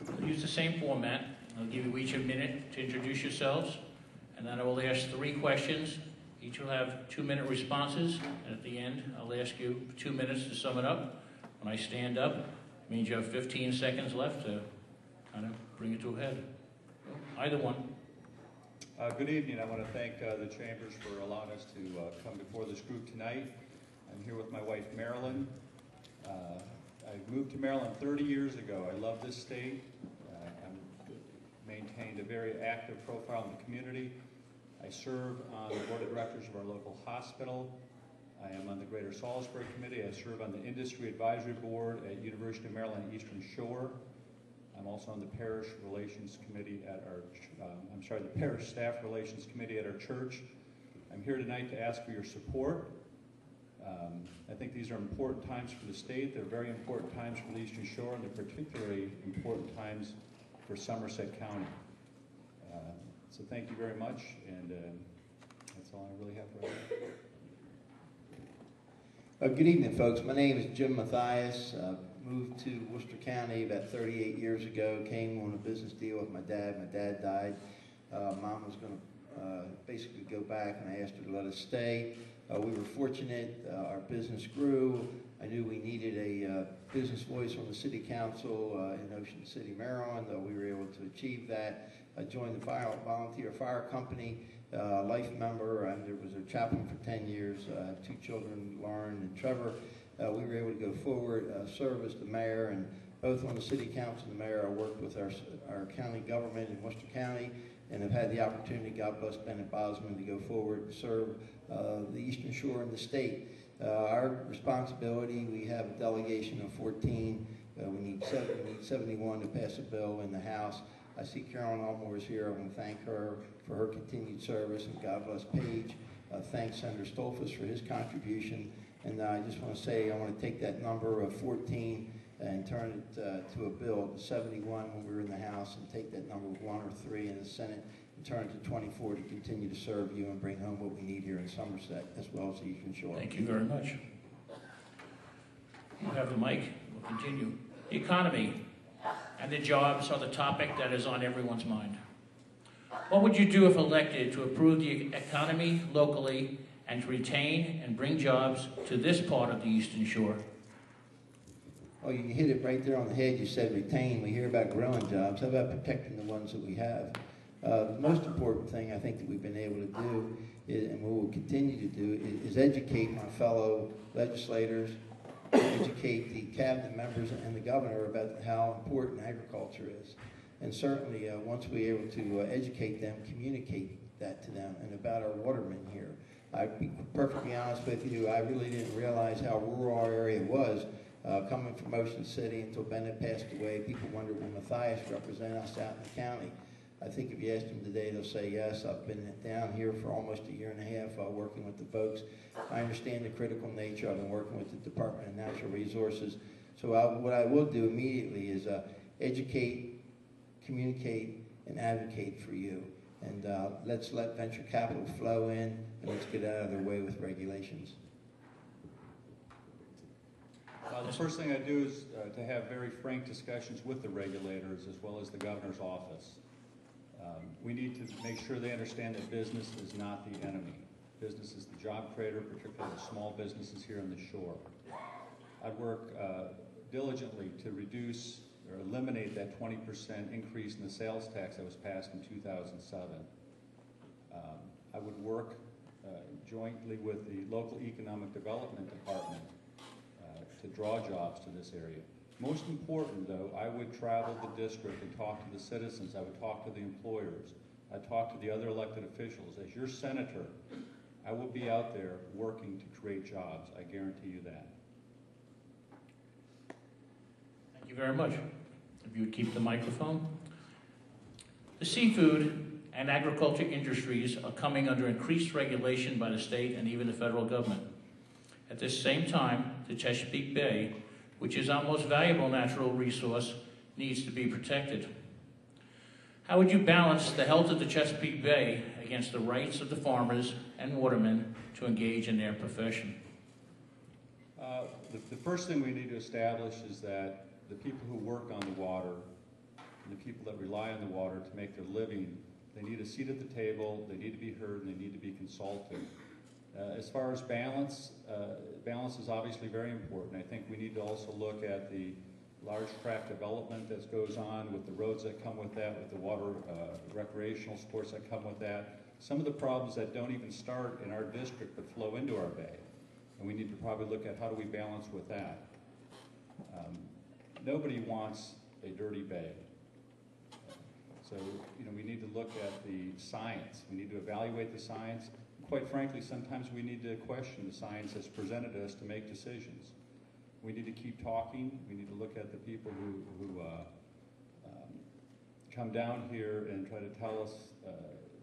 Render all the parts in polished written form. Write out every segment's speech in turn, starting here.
We'll use the same format. I'll give you each a minute to introduce yourselves, and then I will ask 3 questions. Each will have 2-minute responses, and at the end, I'll ask you 2 minutes to sum it up. When I stand up, it means you have 15 seconds left to kind of bring it to a head. Either one. Good evening. I want to thank the Chambers for allowing us to come before this group tonight. I'm here with my wife, Marilyn. I moved to Maryland 30 years ago. I love this state. I've maintained a very active profile in the community. I serve on the board of directors of our local hospital. I am on the Greater Salisbury Committee. I serve on the Industry Advisory Board at University of Maryland Eastern Shore. I'm also on the Parish Relations Committee at our, the Parish Staff Relations Committee at our church. I'm here tonight to ask for your support. I think these are important times for the state. They're very important times for the Eastern Shore, and they're particularly important times for Somerset County. So thank you very much, and that's all I really have for right now. Good evening, folks. My name is Jim Mathias. Moved to Worcester County about 38 years ago. Came on a business deal with my dad. My dad died. Mom was going to basically go back, and I asked her to let us stay. We were fortunate. Our business grew. I knew we needed a business voice on the city council in Ocean City, Maryland. We were able to achieve that. I joined the volunteer fire company, life member. I was a chaplain for 10 years. I have 2 children, Lauren and Trevor. We were able to go forward, serve as the mayor, and both on the city council and the mayor, I worked with our county government in Worcester County, and have had the opportunity, God bless Bennett Bosman, to go forward and serve the Eastern Shore and the state. Our responsibility, we have a delegation of 14. We need 71 to pass a bill in the House. I see Carolyn Almore is here. I want to thank her for her continued service, and God bless Paige. Thanks Senator Stolfus for his contribution. And I just want to say I want to take that number of 14 and turn it to a bill to 71 when we were in the House, and take that number of 1 or 3 in the Senate and turn it to 24 to continue to serve you and bring home what we need here in Somerset as well as the Eastern Shore. Thank you very much. You have the mic. We'll continue. The economy and the jobs are the topic that is on everyone's mind. What would you do if elected to improve the economy locally and to retain and bring jobs to this part of the Eastern Shore? Oh, you hit it right there on the head. You said retain. We hear about growing jobs. How about protecting the ones that we have? The most important thing I think that we've been able to do, and we will continue to do, is educate my fellow legislators, educate the cabinet members and the governor about how important agriculture is. And certainly, once we're able to educate them, communicate that to them, and about our watermen here. I'd be perfectly honest with you, I really didn't realize how rural our area was. Coming from Ocean City until Bennett passed away, people wondered will Mathias represent us out in the county. I think if you ask them today, they'll say yes. I've been down here for almost a year and a half working with the folks. I understand the critical nature. I've been working with the Department of Natural Resources. So what I will do immediately is educate, communicate, and advocate for you. And let's let venture capital flow in, and let's get out of their way with regulations. The first thing I do is to have very frank discussions with the regulators as well as the governor's office. We need to make sure they understand that business is not the enemy. Business is the job creator, particularly the small businesses here on the shore. I work diligently to reduce or eliminate that 20% increase in the sales tax that was passed in 2007. I would work jointly with the local economic development department to draw jobs to this area. Most important, though, I would travel the district and talk to the citizens. I would talk to the employers. I'd talk to the other elected officials. As your senator, I will be out there working to create jobs. I guarantee you that. Thank you very much. If you would keep the microphone. The seafood and agriculture industries are coming under increased regulation by the state and even the federal government. At the same time, the Chesapeake Bay, which is our most valuable natural resource, needs to be protected. How would you balance the health of the Chesapeake Bay against the rights of the farmers and watermen to engage in their profession? The first thing we need to establish is that the people who work on the water and the people that rely on the water to make their living, they need a seat at the table, they need to be heard, and they need to be consulted. As far as balance, balance is obviously very important. I think we need to also look at the large tract development that goes on with the roads that come with that, with the water recreational sports that come with that. Some of the problems that don't even start in our district but flow into our bay. And we need to probably look at how do we balance with that. Nobody wants a dirty bay. So, we need to look at the science. We need to evaluate the science. Quite frankly, sometimes we need to question the science that's presented to us to make decisions. We need to keep talking. We need to look at the people who come down here and try to tell us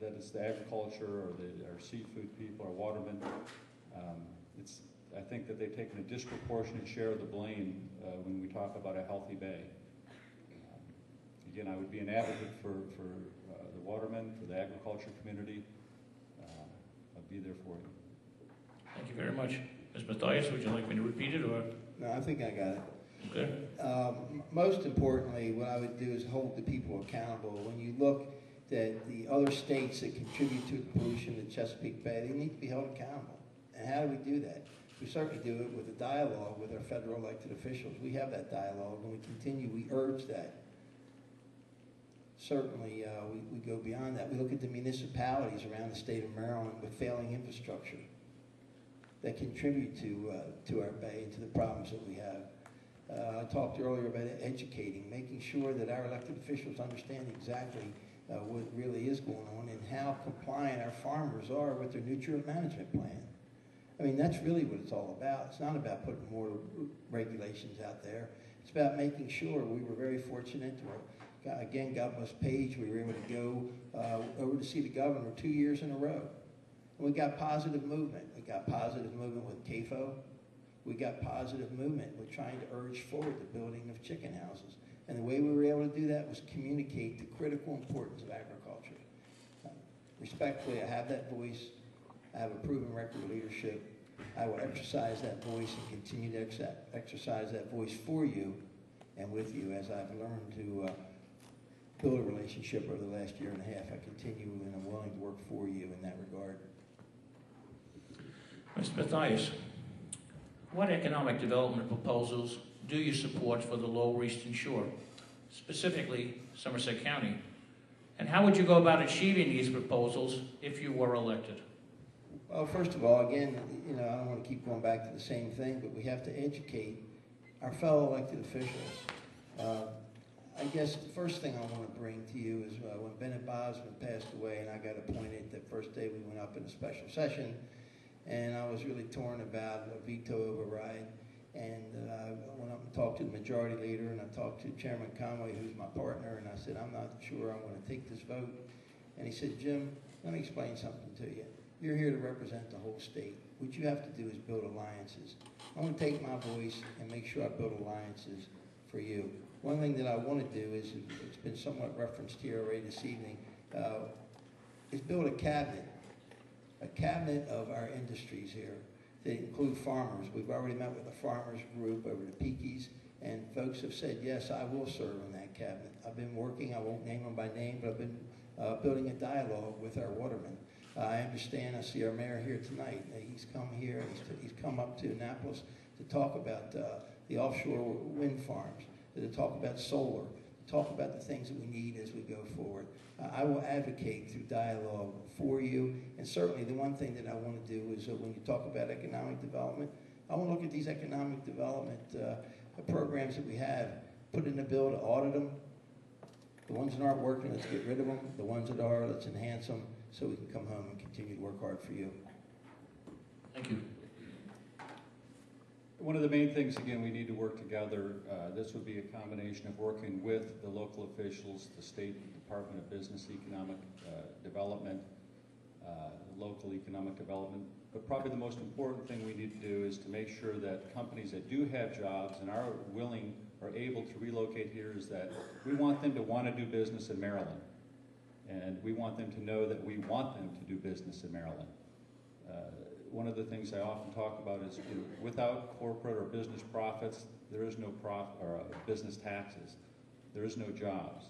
that it's the agriculture or our seafood people, our watermen. I think that they've taken a disproportionate share of the blame when we talk about a healthy bay. Again, I would be an advocate for the watermen, for the agriculture community. I'll be there for you. Thank you very much. Ms. Mathias, would you like me to repeat it, or? No, I think I got it. Okay. Most importantly, what I would do is hold the people accountable. When you look at the other states that contribute to the pollution in Chesapeake Bay, they need to be held accountable. And how do we do that? We certainly do it with a dialogue with our federal elected officials. We have that dialogue, and we continue, we urge that. Certainly, we go beyond that. We look at the municipalities around the state of Maryland with failing infrastructure that contribute to our bay and to the problems that we have. I talked earlier about educating, making sure that our elected officials understand exactly what really is going on and how compliant our farmers are with their nutrient management plan. I mean, that's really what it's all about. It's not about putting more regulations out there. It's about making sure. We were very fortunate to, again, God bless Page, we were able to go over to see the governor 2 years in a row. And we got positive movement. We got positive movement with CAFO. We got positive movement with trying to urge forward the building of chicken houses. And the way we were able to do that was communicate the critical importance of agriculture. Respectfully, I have that voice. I have a proven record of leadership. I will exercise that voice and continue to exercise that voice for you and with you as I've learned to build a relationship over the last year and a half. I continue and I'm willing to work for you in that regard. Mr. Mathias, what economic development proposals do you support for the Lower Eastern Shore, specifically Somerset County? And how would you go about achieving these proposals if you were elected? Well, first of all, again, I don't want to keep going back to the same thing, but we have to educate our fellow elected officials. I guess the first thing I want to bring to you is when Bennett Bosman passed away and I got appointed, the first day we went up in a special session, and I was really torn about a veto override. And I went up and talked to the majority leader, and I talked to Chairman Conway, who's my partner, and I said, I'm not sure I'm going to take this vote. And he said, Jim, let me explain something to you. You're here to represent the whole state. What you have to do is build alliances. I want to take my voice and make sure I build alliances for you. One thing that I want to do is, it's been somewhat referenced here already this evening, is build a cabinet of our industries here. They include farmers. We've already met with the farmers group over the Peakies, and folks have said, yes, I will serve in that cabinet. I've been working, I won't name them by name, but I've been building a dialogue with our watermen. I understand, I see our mayor here tonight. He's come here, he's come up to Annapolis to talk about the offshore wind farms, to talk about solar, to talk about the things that we need as we go forward. I will advocate through dialogue for you, and certainly the one thing that I want to do is when you talk about economic development, I want to look at these economic development programs that we have, put in the bill to audit them. The ones that aren't working, let's get rid of them. The ones that are, let's enhance them so we can come home and continue to work hard for you. Thank you. One of the main things, again, we need to work together. This would be a combination of working with the local officials, the State Department of Business, Economic Development, local economic development. But probably the most important thing we need to do is to make sure that companies that do have jobs and are willing or able to relocate here, is that we want them to want to do business in Maryland. And we want them to know that we want them to do business in Maryland. One of the things I often talk about is, without corporate or business profits, there is no business taxes. There is no jobs.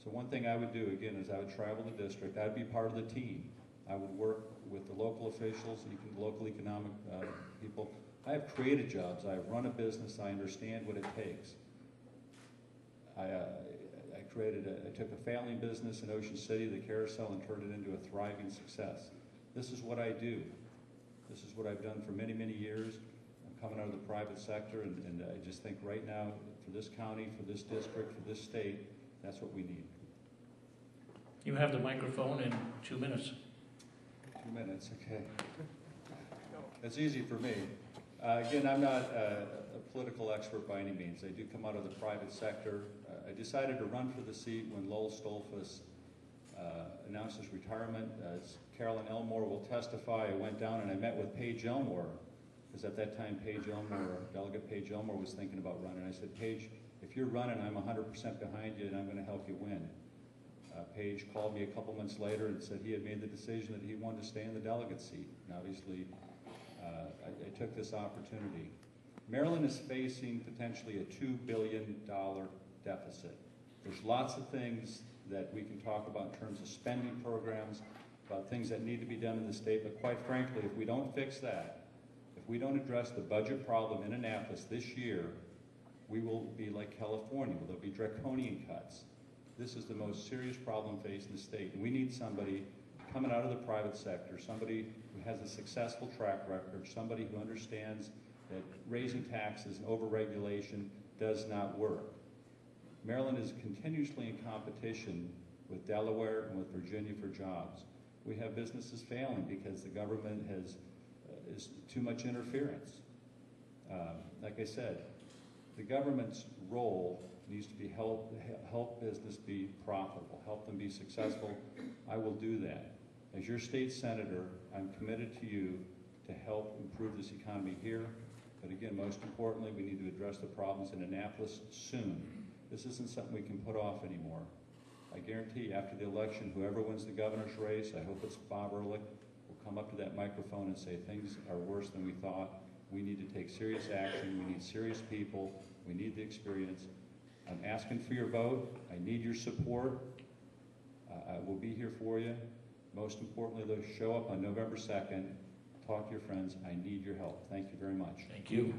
So one thing I would do, again, is I would travel the district. I'd be part of the team. I would work with the local officials, local economic people. I have created jobs. I have run a business. I understand what it takes. I took a family business in Ocean City, the Carousel, and turned it into a thriving success. This is what I do. This is what I've done for many, many years. I'm coming out of the private sector, and I just think right now, for this county, for this district, for this state, that's what we need. You have the microphone in 2 minutes. 2 minutes, okay. That's easy for me. Again, I'm not a political expert by any means. I do come out of the private sector. I decided to run for the seat when Lowell Stolfus announced his retirement. As Carolyn Elmore will testify, I went down and I met with Paige Elmore, because at that time Delegate Paige Elmore was thinking about running. I said, Paige, if you're running, I'm 100% behind you and I'm going to help you win. Paige called me a couple months later and said he had made the decision that he wanted to stay in the delegate seat. And obviously, I took this opportunity. Maryland is facing potentially a $2 billion deficit. There's lots of things that we can talk about in terms of spending programs, about things that need to be done in the state, but quite frankly, if we don't fix that, if we don't address the budget problem in Annapolis this year, we will be like California, where there'll be draconian cuts. This is the most serious problem facing the state. And we need somebody coming out of the private sector, somebody who has a successful track record, somebody who understands that raising taxes and overregulation does not work. Maryland is continuously in competition with Delaware and with Virginia for jobs. We have businesses failing because the government is too much interference. Like I said, the government's role needs to be help business be profitable, help them be successful. I will do that. As your state senator, I'm committed to you to help improve this economy here. But again, most importantly, we need to address the problems in Annapolis soon. This isn't something we can put off anymore. I guarantee after the election, whoever wins the governor's race, I hope it's Bob Ehrlich, will come up to that microphone and say things are worse than we thought. We need to take serious action. We need serious people. We need the experience. I'm asking for your vote. I need your support. I will be here for you. Most importantly, though, show up on November 2nd. Talk to your friends. I need your help. Thank you very much. Thank you.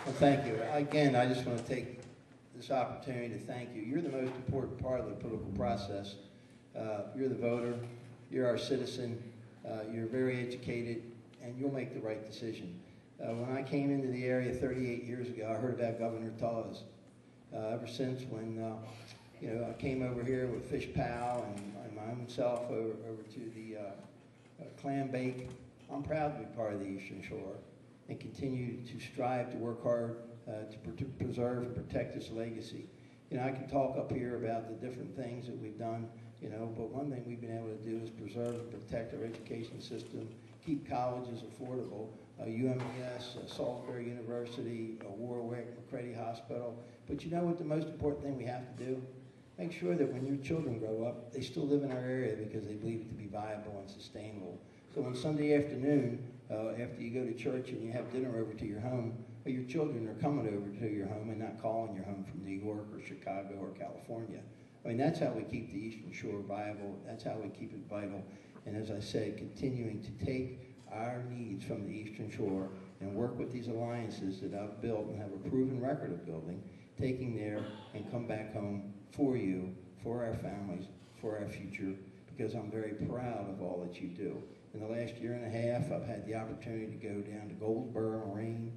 Well, thank you. Again, I just want to take this opportunity to thank you. You're the most important part of the political process. You're the voter. You're our citizen. You're very educated, and you'll make the right decision. When I came into the area 38 years ago, I heard about Governor Tawes. Ever since when I came over here with Fish Pal and my own self over to the clam bake, I'm proud to be part of the Eastern Shore and continue to strive to work hard to preserve and protect this legacy. I can talk up here about the different things that we've done, but one thing we've been able to do is preserve and protect our education system, keep colleges affordable, UMES, Salisbury University, Warwick, McCready Hospital. But you know what the most important thing we have to do? Make sure that when your children grow up, they still live in our area because they believe it to be viable and sustainable. So on Sunday afternoon, after you go to church and you have dinner over to your home, your children are coming over to your home and not calling your home from New York or Chicago or California. I mean, that's how we keep the Eastern Shore viable. That's how we keep it vital. And as I said, continuing to take our needs from the Eastern Shore and work with these alliances that I've built and have a proven record of building, taking there and come back home for you, for our families, for our future, because I'm very proud of all that you do. In the last year and a half, I've had the opportunity to go down to Goldsboro Marine,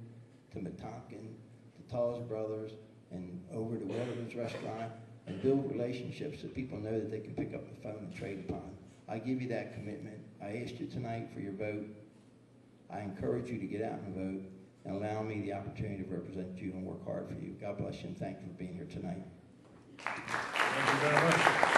to Metonkin, to Tawes Brothers, and over to Watermen's Restaurant, and build relationships so people know that they can pick up the phone and trade upon. I give you that commitment. I asked you tonight for your vote. I encourage you to get out and vote and allow me the opportunity to represent you and work hard for you. God bless you and thank you for being here tonight. Thank you very much.